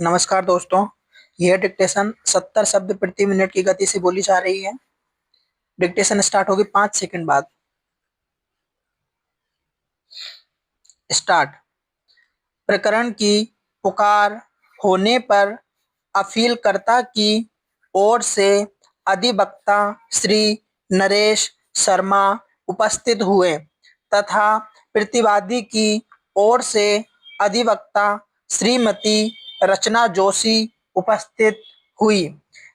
नमस्कार दोस्तों। यह डिक्टेशन 70 शब्द प्रति मिनट की गति से बोली जा रही है। डिक्टेशन स्टार्ट होगी 5 सेकंड बाद। स्टार्ट। प्रकरण की पुकार होने पर अपीलकर्ता की ओर से अधिवक्ता श्री नरेश शर्मा उपस्थित हुए तथा प्रतिवादी की ओर से अधिवक्ता श्रीमती रचना जोशी उपस्थित हुई।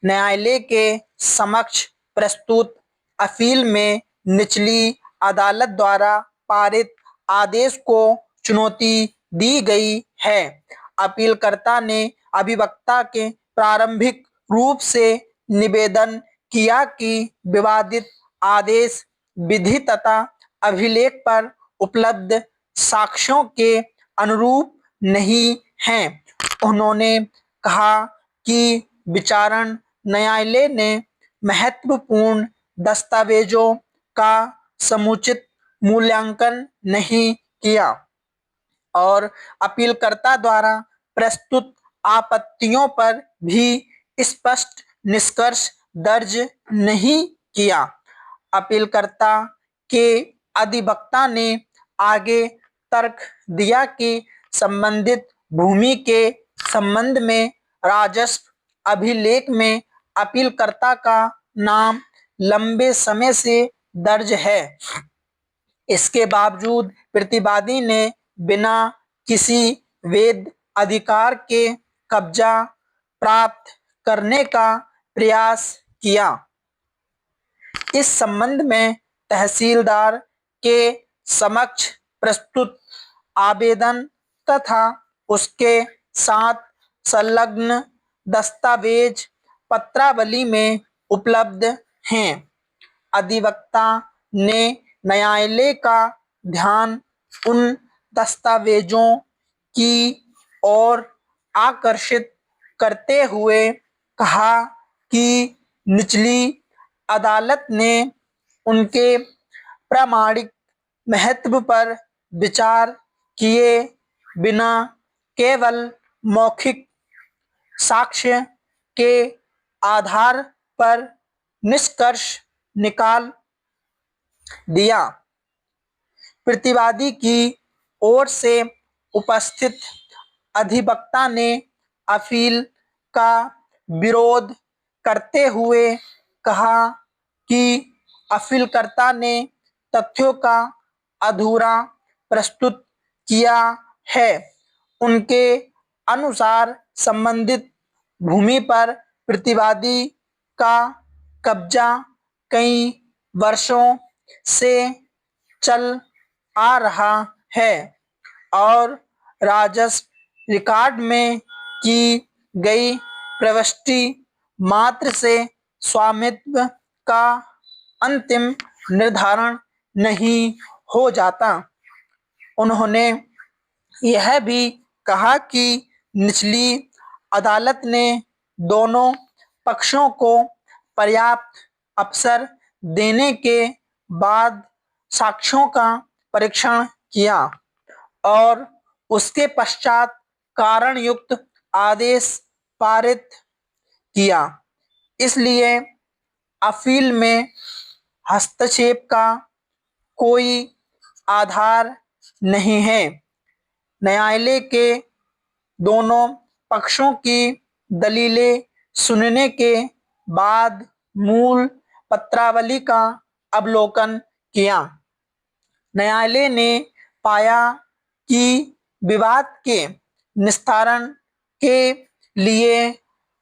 न्यायालय के समक्ष प्रस्तुत अपील में निचली अदालत द्वारा पारित आदेश को चुनौती दी गई है। अपीलकर्ता ने अभिवक्ता के प्रारंभिक रूप से निवेदन किया कि विवादित आदेश विधि तथा अभिलेख पर उपलब्ध साक्ष्यों के अनुरूप नहीं हैं। उन्होंने कहा कि विचारण न्यायालय ने महत्वपूर्ण दस्तावेजों का समुचित मूल्यांकन नहीं किया और अपीलकर्ता द्वारा प्रस्तुत आपत्तियों पर भी स्पष्ट निष्कर्ष दर्ज नहीं किया। अपीलकर्ता के अधिवक्ता ने आगे तर्क दिया कि संबंधित भूमि के संबंध में राजस्व अभिलेख में अपीलकर्ता का नाम लंबे समय से दर्ज है। इसके बावजूद प्रतिवादी ने बिना किसी वैध अधिकार के कब्जा प्राप्त करने का प्रयास किया। इस संबंध में तहसीलदार के समक्ष प्रस्तुत आवेदन तथा उसके साथ संलग्न दस्तावेज पत्रावली में उपलब्ध हैं। अधिवक्ता ने न्यायालय का ध्यान उन दस्तावेजों की ओर आकर्षित करते हुए कहा कि निचली अदालत ने उनके प्रामाणिक महत्व पर विचार किए बिना केवल मौखिक साक्ष्य के आधार पर निष्कर्ष निकाल दिया। प्रतिवादी की ओर से उपस्थित अधिवक्ता ने अपील का विरोध करते हुए कहा कि अपीलकर्ता ने तथ्यों का अधूरा प्रस्तुत किया है। उनके अनुसार संबंधित भूमि पर प्रतिवादी का कब्जा कई वर्षों से चल आ रहा है और राजस्व रिकॉर्ड में की गई प्रविष्टि मात्र से स्वामित्व का अंतिम निर्धारण नहीं हो जाता। उन्होंने यह भी कहा कि निचली अदालत ने दोनों पक्षों को पर्याप्त अवसर देने के बाद साक्ष्यों का परीक्षण किया और उसके पश्चात कारण युक्त आदेश पारित किया। इसलिए अपील में हस्तक्षेप का कोई आधार नहीं है। न्यायालय के दोनों पक्षों की दलीलें सुनने के बाद मूल पत्रावली का अवलोकन किया। न्यायालय ने पाया कि विवाद के निस्तारण के लिए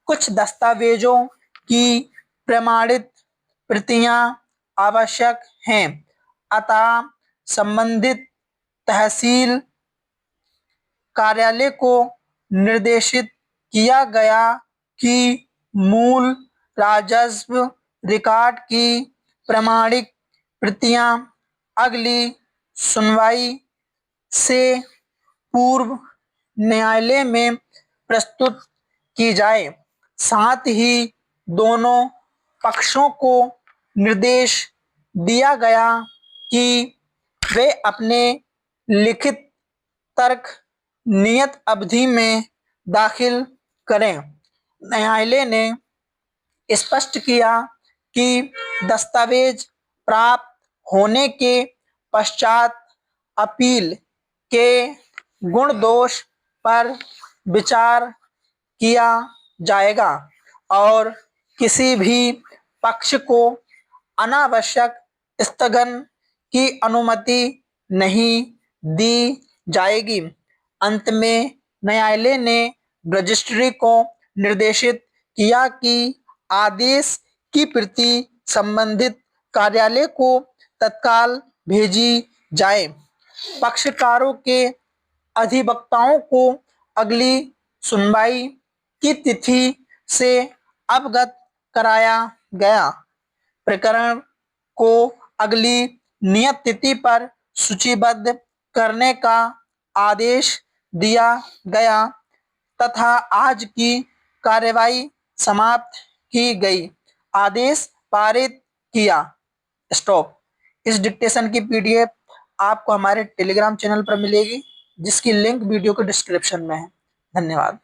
कुछ दस्तावेजों की प्रमाणित प्रतियां आवश्यक हैं। अतः संबंधित तहसील कार्यालय को निर्देशित किया गया कि मूल राजस्व रिकॉर्ड की प्रमाणिक प्रतियां अगली सुनवाई से पूर्व न्यायालय में प्रस्तुत की जाए। साथ ही दोनों पक्षों को निर्देश दिया गया कि वे अपने लिखित तर्क नियत अवधि में दाखिल करें। न्यायालय ने स्पष्ट किया कि दस्तावेज प्राप्त होने के पश्चात अपील के गुण दोष पर विचार किया जाएगा और किसी भी पक्ष को अनावश्यक स्थगन की अनुमति नहीं दी जाएगी। अंत में न्यायालय ने रजिस्ट्री को निर्देशित किया कि आदेश की प्रति संबंधित कार्यालय को तत्काल भेजी जाए। पक्षकारों के अधिवक्ताओं को अगली सुनवाई की तिथि से अवगत कराया गया। प्रकरण को अगली नियत तिथि पर सूचीबद्ध करने का आदेश दिया गया तथा आज की कार्यवाही समाप्त की गई। आदेश पारित किया। स्टॉप। इस डिक्टेशन की पीडीएफ आपको हमारे टेलीग्राम चैनल पर मिलेगी, जिसकी लिंक वीडियो के डिस्क्रिप्शन में है। धन्यवाद।